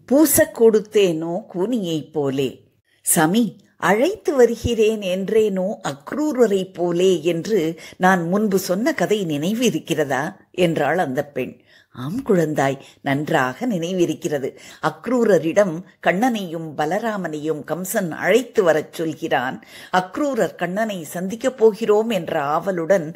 பூசக் கொடுத்தேனோ கூனியைப் போலே. சாமி, அழைத்து வருகிறேன் என்றேனோ அக்ரூரரை போலே என்று நான் முன்பு சொன்ன கதை நினைவு இருக்கிறதா என்றாள் அந்த பெண். ஆம் குழந்தாய், நன்றாக நினைவிருக்கிறது. அக்ரூரரிடம் கண்ணனையும் பலராமனையும் கம்சன் அழைத்து வரச் சொல்கிறான். அக்ரூரர் கண்ணனை சந்திக்கப் போகிறோம் என்ற ஆவலுடன்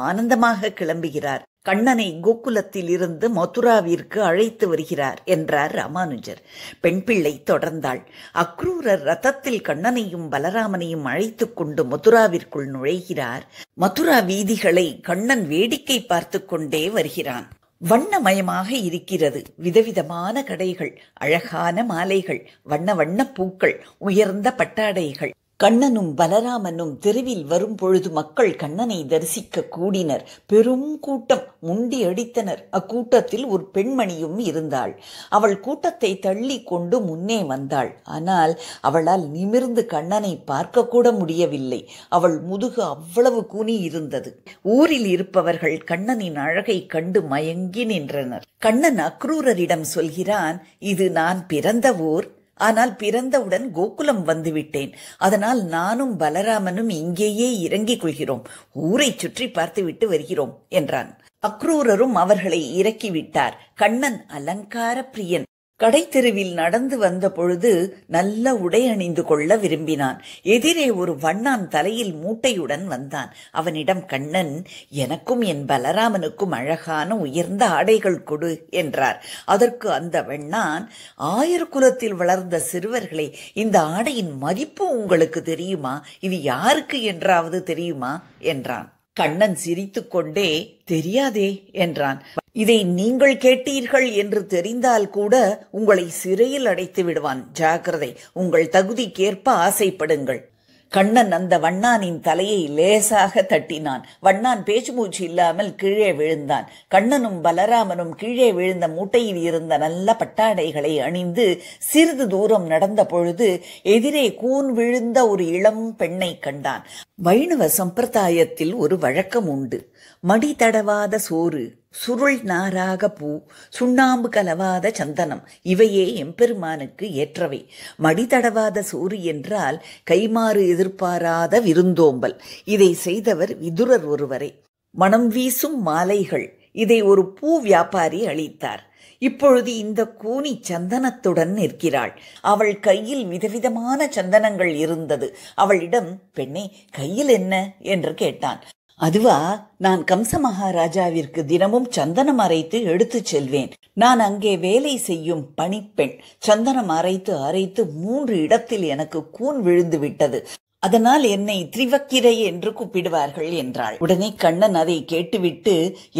ஆனந்தமாக கிளம்புகிறார். கண்ணனை கோகுலத்தில் இருந்து மதுராவிற்கு அழைத்து வருகிறார் என்றார் ராமானுஜர். பெண் பிள்ளை தொடர்ந்தாள். அக்ரூரர் ரதத்தில் கண்ணனையும் பலராமனையும் அழைத்து கொண்டு மதுராவிற்குள் நுழைகிறார். மதுரா வீதிகளை கண்ணன் வேடிக்கை பார்த்து கொண்டே வருகிறான். வண்ணமயமாக இருக்கிறது. விதவிதமான கடைகள், அழகான மாலைகள், வண்ண வண்ண பூக்கள், உயர்ந்த பட்டாடைகள். கண்ணனும் பலராமனும் தெருவில் வரும் பொழுது மக்கள் கண்ணனை தரிசிக்க கூடினர். பெரும் கூட்டம் முண்டி அடித்தனர். அக்கூட்டத்தில் ஒரு பெண்மணியும் இருந்தாள். அவள் கூட்டத்தை தள்ளி கொண்டு முன்னே வந்தாள். ஆனால் அவளால் நிமிர்ந்து கண்ணனை பார்க்க கூட முடியவில்லை. அவள் முதுகு அவ்வளவு கூனி இருந்தது. ஊரில் இருப்பவர்கள் கண்ணனின் அழகை கண்டு மயங்கி நின்றனர். கண்ணன் அக்ரூரரிடம் சொல்கிறான், இது நான் பிறந்த ஊர். ஆனால் பிறந்தவுடன் கோகுலம் வந்துவிட்டேன். அதனால் நானும் பலராமனும் இங்கேயே இறங்கிக் கொள்கிறோம். ஊரை சுற்றி பார்த்துவிட்டு வருகிறோம் என்றான். அக்ரூரரும் அவர்களை இறக்கிவிட்டார். கண்ணன் அலங்கார பிரியன். கடைத்தெருவில் நடந்து வந்த பொழுது நல்ல உடை அணிந்து கொள்ள விரும்பினான். எதிரே ஒரு வண்ணான் தலையில் மூட்டையுடன் வந்தான். அவனிடம் கண்ணன், எனக்கும் என் பலராமனுக்கும் அழகான உயர்ந்த ஆடைகள் கொடு என்றார். அதற்கு அந்த வண்ணான், ஆயர்குலத்தில் வளர்ந்த சிறுவர்களே, இந்த ஆடையின் மதிப்பு உங்களுக்கு தெரியுமா? இது யாருக்கு என்றாவது தெரியுமா என்றான். கண்ணன் சிரித்து கொண்டே, தெரியாதே என்றான். இதை நீங்கள் கேட்டீர்கள் என்று தெரிந்தால் கூட உங்களை சிறையில் அடைத்து விடுவான். ஜாக்கிரதை, உங்கள் தகுதிக்கேற்ப ஆசைப்படுங்கள். கண்ணன் அந்த வண்ணானின் தலையை லேசாக தட்டினான். வண்ணான் பேச்சு மூச்சு இல்லாமல் கீழே விழுந்தான். கண்ணனும் பலராமனும் கீழே விழுந்த மூட்டையில் இருந்த நல்ல பட்டாடைகளை அணிந்து சிறிது தூரம் நடந்த பொழுது எதிரே கூன் விழுந்த ஒரு இளம் பெண்ணை கண்டான். வைணவ சம்பிரதாயத்தில் ஒரு வழக்கம் உண்டு. மடி தடவாத சோறு, சுருள் நாராக பூ, சுண்ணாம்பு கலவாத சந்தனம், இவையே எம்பெருமானுக்கு ஏற்றவை. மடி தடவாத சோறு என்றால் கைமாறு எதிர்பாராத விருந்தோம்பல். இதை செய்தவர் விதுரர் ஒருவரே. மனம் வீசும் மாலைகள், இதை ஒரு பூ வியாபாரி அளித்தார். இப்பொழுது இந்த கூனி சந்தனத்துடன் நிற்கிறாள். அவள் கையில் விதவிதமான சந்தனங்கள் இருந்தது. அவளிடம், பெண்ணே, கையில் என்ன என்று கேட்டான். அதுவா, நான் கம்ச மகாராஜாவிற்கு தினமும் சந்தனம் அரைத்து எடுத்துச் செல்வேன். நான் அங்கே வேலை செய்யும் பணிப்பெண். சந்தனம் அரைத்து அரைத்து 3 இடத்தில் எனக்கு கூன் விழுந்து விட்டது. அதனால் என்னை திரிவக்கிரை என்று கூப்பிடுவார்கள் என்றாள். உடனே கண்ணன் அதை கேட்டுவிட்டு,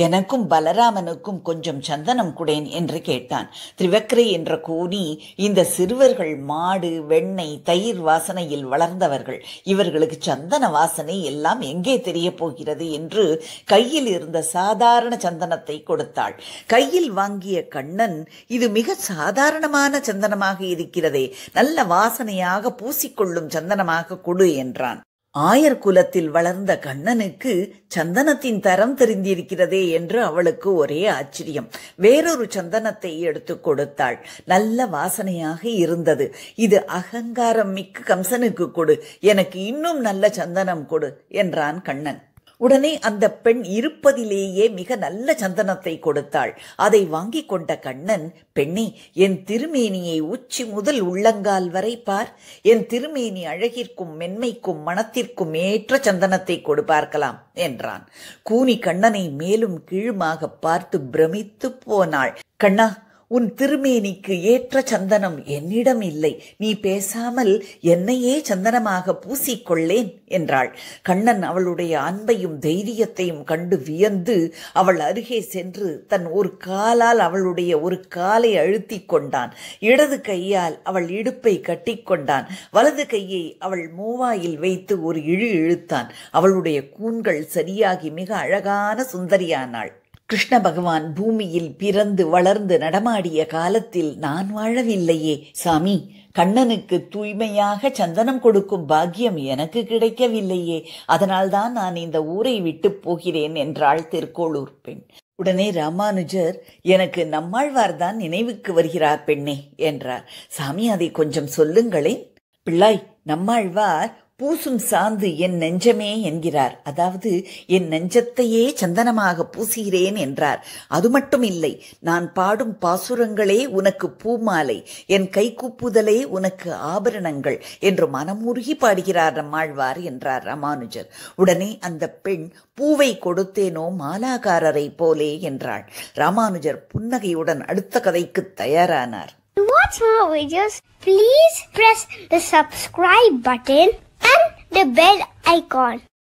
எனக்கும் பலராமனுக்கும் கொஞ்சம் சந்தனம் குடேன் என்று கேட்டான். திரிவக்கிரை என்ற கூனி இந்த சிறுவர்கள் மாடு, வெண்ணெய், தயிர் வாசனையில் வளர்ந்தவர்கள். இவர்களுக்கு சந்தன வாசனை எல்லாம் எங்கே தெரிய போகிறது என்று கையில் இருந்த சாதாரண சந்தனத்தை கொடுத்தாள். கையில் வாங்கிய கண்ணன், இது மிக சாதாரணமான சந்தனமாக இருக்கிறதே, நல்ல வாசனையாக பூசிக்கொள்ளும் சந்தனமாக கொடு என்றான். ஆயர் குலத்தில் வளர்ந்த கண்ணனுக்கு சந்தனத்தின் தரம் தெரிந்திருக்கிறதே என்று அவளுக்கு ஒரே ஆச்சரியம். வேறொரு சந்தனத்தை எடுத்து கொடுத்தாள். நல்ல வாசனையாக இருந்தது. இது அகங்காரம் மிக்க கம்சனுக்கு கொடு, எனக்கு இன்னும் நல்ல சந்தனம் கொடு என்றான் கண்ணன். உடனே அந்த பெண் இருப்பதிலேயே மிக நல்ல சந்தனத்தை கொடுத்தாள். அதை வாங்கி கொண்ட கண்ணன், பெண்ணே, என் திருமேனியை உச்சி முதல் உள்ளங்கால் வரை பார். என் திருமேனி அழகிற்கும் மென்மைக்கும் மனத்திற்கும் ஏற்ற சந்தனத்தை கொடு பார்க்கலாம் என்றான். கூனி கண்ணனை மேலும் கீழுமாக பார்த்து பிரமித்து போனாள். கண்ணா, உன் திருமேனிக்கு ஏற்ற சந்தனம் என்னிடம் இல்லை. நீ பேசாமல் என்னையே சந்தனமாக பூசிக்கொள்ளேன் என்றாள். கண்ணன் அவளுடைய அன்பையும் தைரியத்தையும் கண்டு வியந்து அவள் அருகே சென்று தன் ஒரு காலால் அவளுடைய ஒரு காலை அழுத்தி கொண்டான். இடது கையால் அவள் இடுப்பை கட்டி கொண்டான். வலது கையை அவள் மூவாயில் வைத்து ஒரு இழுத்தான். அவளுடைய கூண்கள் சரியாகி மிக அழகான சுந்தரியானாள். கிருஷ்ண பகவான் பூமியில் பிறந்து வளர்ந்து நடமாடிய காலத்தில் நான் வாழவில்லையே சாமி. கண்ணனுக்கு தூய்மையாக சந்தனம் கொடுக்கும் பாக்கியம் எனக்கு கிடைக்கவில்லையே. அதனால்தான் நான் இந்த ஊரை விட்டு போகிறேன் என்றாள் திருக்கோளூர் பெண். உடனே ராமானுஜர், எனக்கு நம்மாழ்வார் தான் நினைவுக்கு வருகிறார் பெண்ணே என்றார். சாமி, அதை கொஞ்சம் சொல்லுங்களேன். பிள்ளாய், நம்மாழ்வார் பூசும் சாந்து என் நெஞ்சமே என்கிறார். அதாவது என் நெஞ்சத்தையே சந்தனமாக பூசுகிறேன் என்றார். அது மட்டும் இல்லை, நான் பாடும் பாசுரங்களே உனக்கு பூமாலை, என் கைகூப்புதலே உனக்கு ஆபரணங்கள் என்று மனமுருகி பாடுகிறார் நம்மாழ்வார் என்றார் ராமானுஜர். உடனே அந்த பெண், பூவை கொடுத்தேனோ மாலாகாரரை போலே என்றாள். ராமானுஜர் புன்னகையுடன் அடுத்த கதைக்கு தயாரானார். To watch more videos, please press the subscribe button and the bell icon.